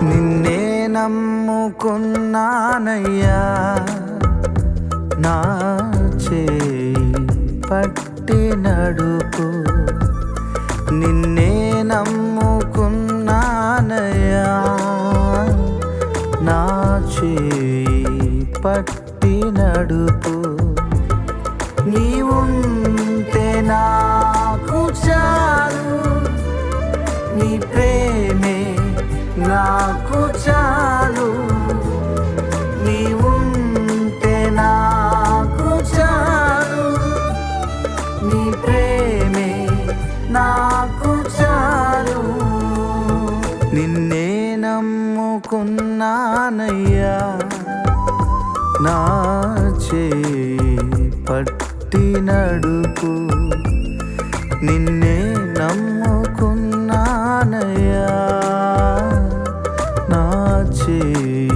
నిన్నే నమ్ముకున్నానయ్యా, నా చేయి పట్టి నడుపు. నిన్నే నమ్ముకున్నానయ్యా, నా చేయి పట్టి నడుపు. నీవుంటే నాకు చాలు, నీ ప్రేమే నాకు చాలు. నీవుంటే నాకు చాలు, నీ ప్రేమే నాకు చాలు. నిన్నే నమ్ముకున్నానయ్యా, నా చేయి పట్టి నడుపు. నిన్నే నమ్ముకున్నానయ్యా, నా చేయి